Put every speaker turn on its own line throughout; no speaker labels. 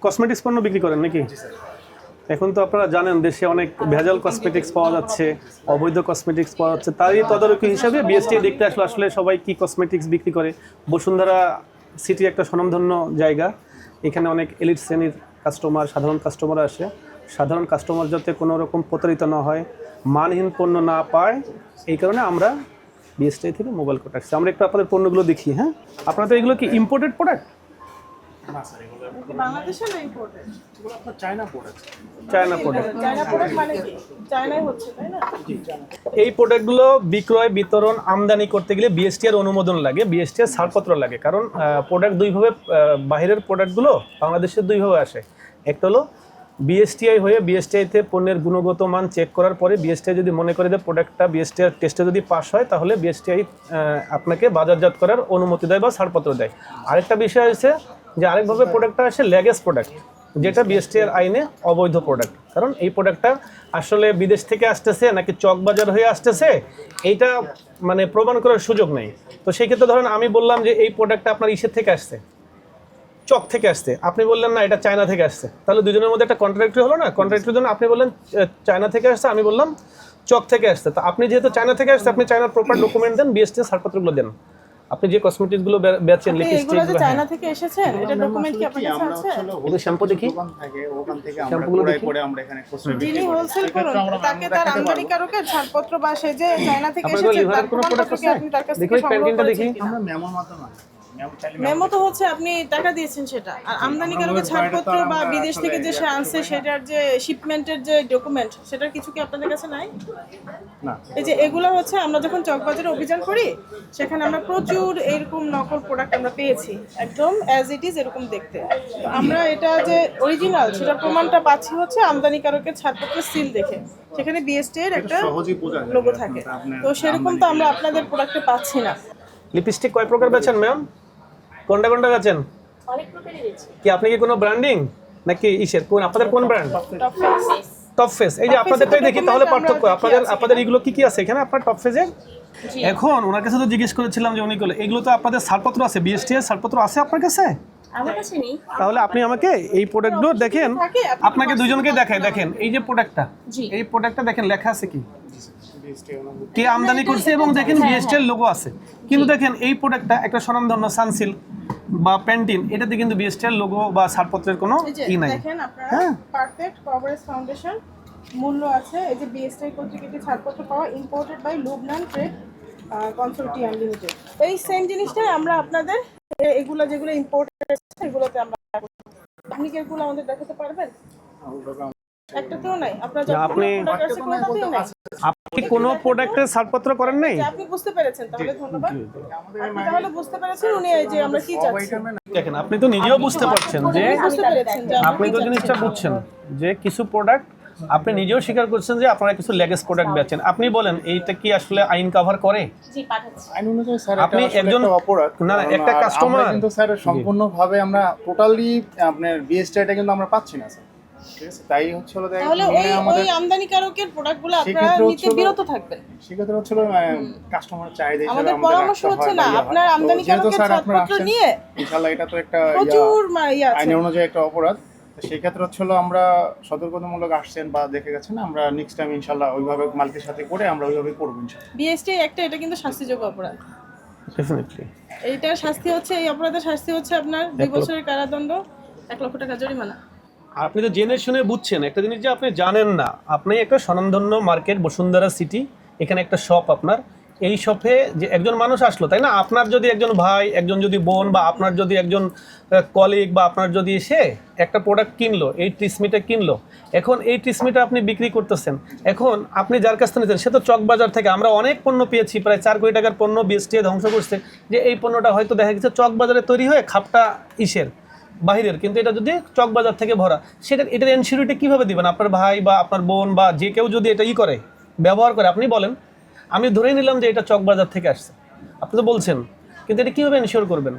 Cosmetics পণ্য বিক্রি করেন নাকি? এখন তো আপনারা জানেন দেশে অনেক ভেজাল কসমেটিক্স পাওয়া যাচ্ছে, অবৈধ কসমেটিক্স পাওয়া যাচ্ছে। তারই তদারকি হিসাবে বিএসটি দেখতে আসলে সবাই কি কসমেটিক্স বিক্রি করে। বসুন্ধরা সিটি একটা স্বনামধন্য জায়গা, এখানে অনেক এলিট শ্রেণীর কাস্টমার, সাধারণ কাস্টমার আসে। সাধারণ কাস্টমার যাতে কোনো রকম প্রতারিত না হয়, মানহীন পণ্য না পায়, এই কারণে আমরা বিএসটি থেকে মোবাইল কোর্ট আসছি। আমরা একটু আপনাদের পণ্যগুলো দেখি। হ্যাঁ, আপনাদের এগুলো কি ইম্পোর্টেড প্রোডাক্ট?
বাংলাদেশের না ইম্পোর্টেড?
এগুলো আপনার China product.
China product.
China product মানে কি? চায়নায় হচ্ছে, তাই না?
এই প্রোডাক্টগুলো বিক্রয়, বিতরণ, আমদানি করতে গেলে বিএসটিআর অনুমোদন লাগে, বিএসটিআর ছাড়পত্র লাগে। কারণ প্রোডাক্ট দুইভাবে, বাইরের প্রোডাক্টগুলো বাংলাদেশের দুইভাবে আসে। একটা হলো বিএসটিআই হয়ে, বিএসটিআইতে পণ্যের গুণগত মান চেক করার পরে বিএসটিআই যদি মনে করে যে প্রোডাক্টটা বিএসটিআর টেস্টে যদি পাস হয়, তাহলে বিএসটিআই আপনাকে বাজারজাত করার অনুমতি দেয় বা ছাড়পত্র দেয়। আরেকটা বিষয় হচ্ছে যে আরেকভাবে প্রোডাক্টটা আসে ল্যাগেজ প্রোডাক্ট, যেটা বিএসটিআর আইনে অবৈধ প্রোডাক্ট। কারণ এই প্রোডাক্টটা আসলে বিদেশ থেকে আসতেছে নাকি চকবাজার হয়ে আসতেছে, এইটা মানে প্রমাণ করার সুযোগ নেই। তো সেই ক্ষেত্রে ধরেন আমি বললাম যে এই প্রোডাক্টটা আপনার ইসের থেকে আসছে, চক থেকে আসছে, আপনি বললেন না এটা চায়না থেকে আসছে, তাহলে দুজনের মধ্যে একটা কন্ট্রাক্টরি হলো না? কন্ট্রাক্টরির জন্য আপনি বললেন চায়না থেকে আসছে, আমি বললাম চক থেকে আসছে। তো আপনি যেহেতু চায়না থেকে আসছে, আপনি চায়নার প্রপার ডকুমেন্ট দেন, বিএসটি ছাড়পত্রগুলো দেন। আপনি যে কসমেটিক্সগুলো বেচেন, লিপস্টিক,
এগুলো যে চায়না থেকে এসেছেন, এটা ডকুমেন্ট কি আপনার কাছে আছে?
এটা শ্যাম্পু দেখি,
দোকান থাকে, ওখান থেকে আমরা পুরাই পরে আমরা এখানে কসমেটিক
যিনি হোলসেল করেন তাকে তার আমদানিকারকের ছাড়পত্র বা সে যে চায়না থেকে
আপনার
এসেছে
লিভারের
তার
কোনো প্রোডাক্ট
প্রোডাক্টকে
আছে?
আপনি তার কাছ
দেখো
থেকে
এই
সংগ্রহ
প্যান্টিনটা দেখি।
করেছেন কিনা?
আমরা মেমোর মাধ্যমে
মেমো তো হচ্ছে আপনি টাকা দিয়েছেন সেটা, আর আমদানিকারকের ছাড়পত্র বা বিদেশ থেকে যে সে আনছে সেটার যে শিপমেন্টের যে ডকুমেন্ট, সেটার কিছু কি আপনাদের কাছে নাই?
না।
এই যে এগুলো হচ্ছে আমরা যখন চকবাজারে অভিযান করি, সেখানে আমরা প্রচুর এরকম নকল প্রোডাক্ট আমরা পেয়েছি, একদম অ্যাজ ইট ইজ এরকম দেখতে। তো আমরা এটা যে অরিজিনাল সেটার প্রমাণটা পাচ্ছি হচ্ছে আমদানিকারকের ছাড়পত্রের সিল দেখে, সেখানে বিএসটি এর একটা
সহজেই বোঝা যায়
লোগো থাকে। তো সেরকম তো আমরা আপনাদের প্রোডাক্টে পাচ্ছি না।
লিপস্টিক কয় প্রকার বেচেন ম্যাম? কোনটা কোনটা বেচেন?
অনেক প্রকারই রয়েছে।
কি আপনি কি কোনো ব্র্যান্ডিং নাকি ইসের, কোন আপনাদের কোন ব্র্যান্ড? Top face. এই যে আপনাদেরটাই দেখি, তাহলে পার্থক্য আপনাদের এগুলো কি কি আছে এখানে আপনার টপ ফেসে? এখন ওনার কাছে তো জিজ্ঞেস করেছিলাম যে উনি এগুলো তো আপনাদের ছাড়পত্র আছে, বিএসটি এর ছাড়পত্র আছে আপনার কাছে?
আমার কাছে নেই।
তাহলে আপনি আমাকে এই প্রোডাক্টগুলো দেখেন, আপনাকে দুজনকে দেখাই। দেখেন এই যে প্রোডাক্টটা, এই প্রোডাক্টটা দেখেন লেখা আছে কি কে আমদানি করছে, এবং দেখেন বিএসটি এর লোগো আছে। কিন্তু দেখেন এই প্রোডাক্টটা একটা স্বনামধন্য সানসিল্ক বা প্যান্টিন, এটাতে কিন্তু বিএসটি এর লোগো বা ছাড়পত্রের কোনো ই নাই।
দেখেন আপনারা পারফেক্ট কভারেজ ফাউন্ডেশন মূল্য আছে, এই যে বিএসটি কর্তৃক একটি ছাড়পত্র পাওয়া, imported by Lubnan trade consortium limited. এই সেম জিনিসটাই আমরা আপনাদের এগুলো যেগুলো ইম্পোর্টেড আছে এগুলোতে আমরা, আপনি কি এগুলো আমাদের দেখাতে পারবেন? একটাতেও নাই আপনারা
আপনি কোনো প্রোডাক্টের ছাড়পত্র করেন নাই?
আপনি বুঝতে পেরেছেন, তাহলে ধন্যবাদ। আপনি তাহলে বুঝতে পেরেছেন উনি এই যে আমরা কি চাচ্ছি।
দেখেন আপনি তো নিজেও বুঝতে পারছেন যে,
বুঝতে পেরেছেন যে
আপনি তো জিনিসটা বুঝছেন যে কিছু প্রোডাক্ট আপনি নিজেও স্বীকার করছেন যে আপনারা কিছু লেগেস প্রোডাক্ট বেচেন। আপনি বলেন এইটা কি আসলে আইন কভার করে?
জি পাঠাচ্ছি।
আইন অনুযায়ী স্যার
আপনি একজন
অপরাধ
না একটা কাস্টমার,
আমরা কিন্তু স্যার সম্পূর্ণভাবে আমরা টোটালি আপনার বিএসটিটা কিন্তু আমরা পাচ্ছি না স্যার, ঠিক আছে? তাই হচ্ছে হলো
তাহলে ওই আমদানিকারকের প্রোডাক্টগুলো আপনারা নিতে বিরত থাকবেন।
সেক্ষেত্রে হচ্ছে কাস্টমার চাহিদা হিসেবে
আমাদের পরামর্শ হচ্ছে না আপনার আমদানিকারকের ছাড়পত্র নিয়ে,
ইনশাআল্লাহ এটা তো একটা
প্রচুর
আইন অনুযায়ী একটা অপরাধ। তো সেই ক্ষেত্রে হচ্ছে আমরা সতর্কতামূলক আসছেন বা দেখে গেছেন, আমরা নেক্সট টাইম ইনশাআল্লাহ ওইভাবে মালিকের সাথে করে আমরা ওইভাবে করবো ইনশাআল্লাহ।
বিএসটি একটা এটা কিন্তু শাস্তিযোগ্য অপরাধ।
ডেফিনেটলি
এইটার শাস্তি হচ্ছে, এই অপরাধের শাস্তি হচ্ছে আপনার 2 বছরের কারাদণ্ড, 1 লক্ষ টাকা জরিমানা।
আপনি তো জেনে শুনে বুঝছেন একটা জিনিস যে আপনি জানেন না। আপনি একটা স্বনামধন্য মার্কেট বসুন্ধরা সিটি, এখানে একটা শপ, আপনার এই শপে যে একজন মানুষ আসলো, তাই না? আপনার যদি একজন ভাই, একজন যদি বোন, বা আপনার যদি একজন কলিগ, বা আপনার যদি এসে একটা প্রোডাক্ট কিনলো, এই ট্রিসমিটা কিনলো, এখন এই ট্রিসমিটা আপনি বিক্রি করতেছেন, এখন আপনি যার কাছ থেকে নিতেন সে তো চকবাজার থেকে, আমরা অনেক পণ্য পেয়েছি, প্রায় 4 কোটি টাকার পণ্য বিএসটি ধ্বংস করছে, যে এই পণ্যটা হয়তো দেখা গেছে চকবাজারে তৈরি হয়ে খাপটা ইসের বাহিরের, কিন্তু এটা যদি চকবাজার থেকে ভরা, এটার এনসিউরিটি কীভাবে দিবেন? আপনার ভাই বা আপনার বোন বা যে কেউ যদি এটা করে ব্যবহার করে, আপনি বলেন আমি ধরেই নিলাম যে এটা চকবাজার থেকে আসছে, আপনি তো বলছেন, কিন্তু এটা কীভাবে এনশিওর করবেন?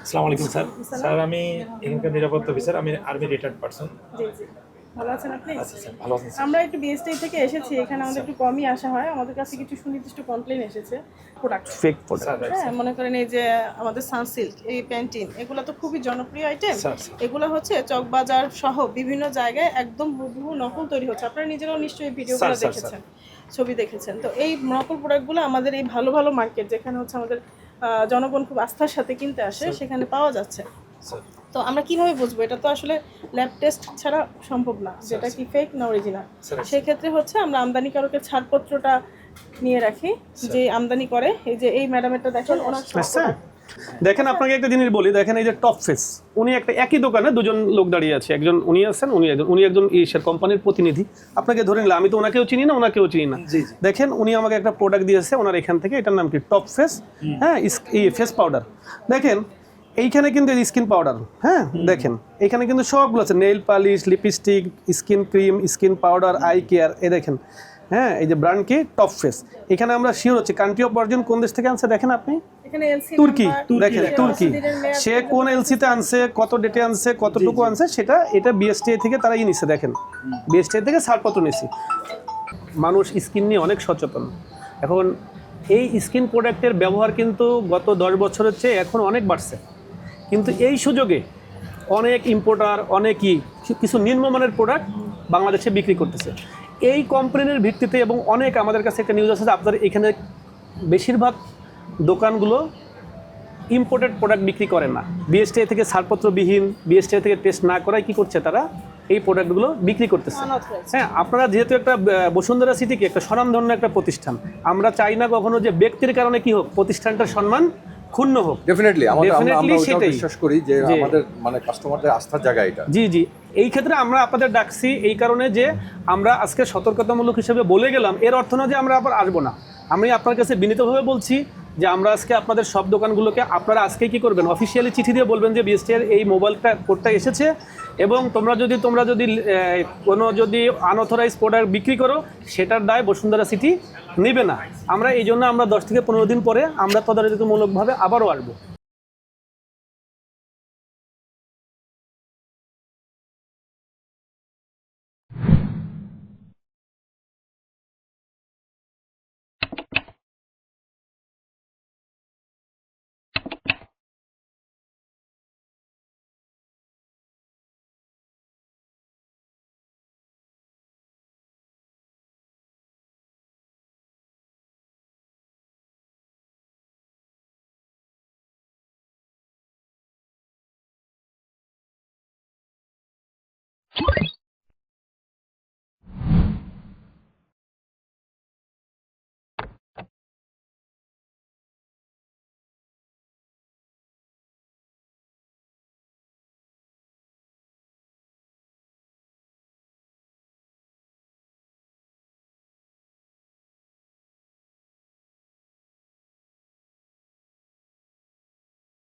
আসসালামু আলাইকুম স্যার। স্যার আমি এখানকার নিরাপত্তা অফিসার, আমি আর্মি রিটায়ার্ড পারসন।
ভালো আছেন আপনি?
ভালো আছেন স্যার?
আমরা একটু বিএসটি থেকে এসেছি, এখানে আমাদের একটু কমই আসা হয়, আমাদের কাছে কিছু সুনির্দিষ্ট কমপ্লেন এসেছে প্রোডাক্ট।
Fake product.
হ্যাঁ, মনে করেন এই যে আমাদের সানসিল্ক, এই প্যান্টিন, এগুলো তো খুবই জনপ্রিয় আইটেম। এগুলো হচ্ছে চকবাজার সহ বিভিন্ন জায়গায় একদম হুবহু নকল তৈরি হচ্ছে। আপনারা নিজেরাও নিশ্চয়ই ভিডিওগুলো দেখেছেন, ছবি দেখেছেন। তো এই নকল প্রোডাক্টগুলো আমাদের এই ভালো ভালো মার্কেট, যেখানে হচ্ছে আমাদের জনগণ খুব আস্থার সাথে কিনতে আসে, সেখানে পাওয়া যাচ্ছে। তো আমরা কিভাবে বুঝবো? এটা তো আসলে ল্যাব টেস্ট ছাড়া সম্ভব না যেটা কি ফেক না অরিজিনাল। সেক্ষেত্রে হচ্ছে আমরা আমদানিকারকের ছাড়পত্রটা নিয়ে রাখি, যে আমদানি করে। এই যে এই ম্যাডামেরটা দেখেন, ওনার
দেখেন আপনাকে একটা জিনিস বলি, দেখেন এই যে টপ ফেস, উনি একটা একই দোকানে দুজন লোক দাঁড়িয়ে আছে, একজন উনি আছেন, উনি একজন ইসের কোম্পানির প্রতিনিধি। আপনাকে ধরে নিলাম, আমি তো ওনাকেও চিনি না, ওনাকেও চিনি না। দেখেন উনি আমাকে একটা প্রোডাক্ট দিয়েছে ওনার এখান থেকে, এটার নাম কি টপ ফেস, হ্যাঁ, ফেস পাউডার। দেখেন এইখানে কিন্তু স্কিন পাউডার, হ্যাঁ দেখেন এইখানে কিন্তু সবগুলো আছে, nail polish, lipstick, skin cream, skin powder, eye care, এই দেখেন, হ্যাঁ এই যে ব্র্যান্ড কি টপ ফেস। এখানে আমরা শিওর হচ্ছে কান্ট্রি অফ অরিজিন কোন দেশ থেকে আনছে দেখেন আপনি,
এখানে এলসি
তুর্কি। দেখেন তুর্কি, সে কোন এলসিতে আনছে, কত ডেটে আনছে, কতটুকু আনছে, সেটা এটা বিএসটিআই থেকে তারাই নিছে। দেখেন বিএসটিআই থেকে ছাড়পত্র নিছি। মানুষ স্কিন নিয়ে অনেক সচেতন এখন। এই স্কিন প্রোডাক্টের ব্যবহার কিন্তু গত 10 বছরের চেয়ে এখন অনেক বাড়ছে, কিন্তু এই সুযোগে অনেক ইম্পোর্টার, অনেকই কিছু নিম্নমানের প্রোডাক্ট বাংলাদেশে বিক্রি করতেছে এই কোম্পানির ভিত্তিতে। এবং অনেক আমাদের কাছে একটা নিউজ আছে যে আপনার এখানে বেশিরভাগ দোকানগুলো ইম্পোর্টেড প্রোডাক্ট বিক্রি করে না, বিএসটিআই থেকে ছাড়পত্রবিহীন, বিএসটিআই থেকে টেস্ট না করায় কি করছে তারা এই প্রোডাক্টগুলো বিক্রি করতেছে। হ্যাঁ, আপনারা যেহেতু একটা বসুন্ধরা সিটি কি একটা স্বনামধন্য একটা প্রতিষ্ঠান, আমরা চাই না কখনো যে ব্যক্তির কারণে কি হোক প্রতিষ্ঠানটার সম্মান ক্ষুণ্ণ হোক।
ডেফিনেটলি আমরা
সেটাই
বিশ্বাস করি যে আমাদের মানে কাস্টমারদের আস্থার জায়গা এটা।
জি জি, এই ক্ষেত্রে আমরা আপনাদের ডাকছি এই কারণে যে আমরা আজকে সতর্কতামূলক হিসেবে বলে গেলাম, এর অর্থ না যে আমরা আবার আসবো না। আমি আপনার কাছে বিনীতভাবে বলছি যে আমরা আজকে আপনাদের সব দোকানগুলোকে আপনারা আজকে কি করবেন, অফিসিয়ালি চিঠি দিয়ে বলবেন যে বিএসটিআই এই মোবাইলটা কোডটা এসেছে, এবং তোমরা যদি কোনো যদি আনঅথরাইজ প্রোডাক্ট বিক্রি করো সেটার দায় বসুন্ধরা সিটি নেবে না। আমরা এই জন্য আমরা 10 থেকে 15 দিন পরে আমরা তদারকিমূলকভাবে আবারও আসবো।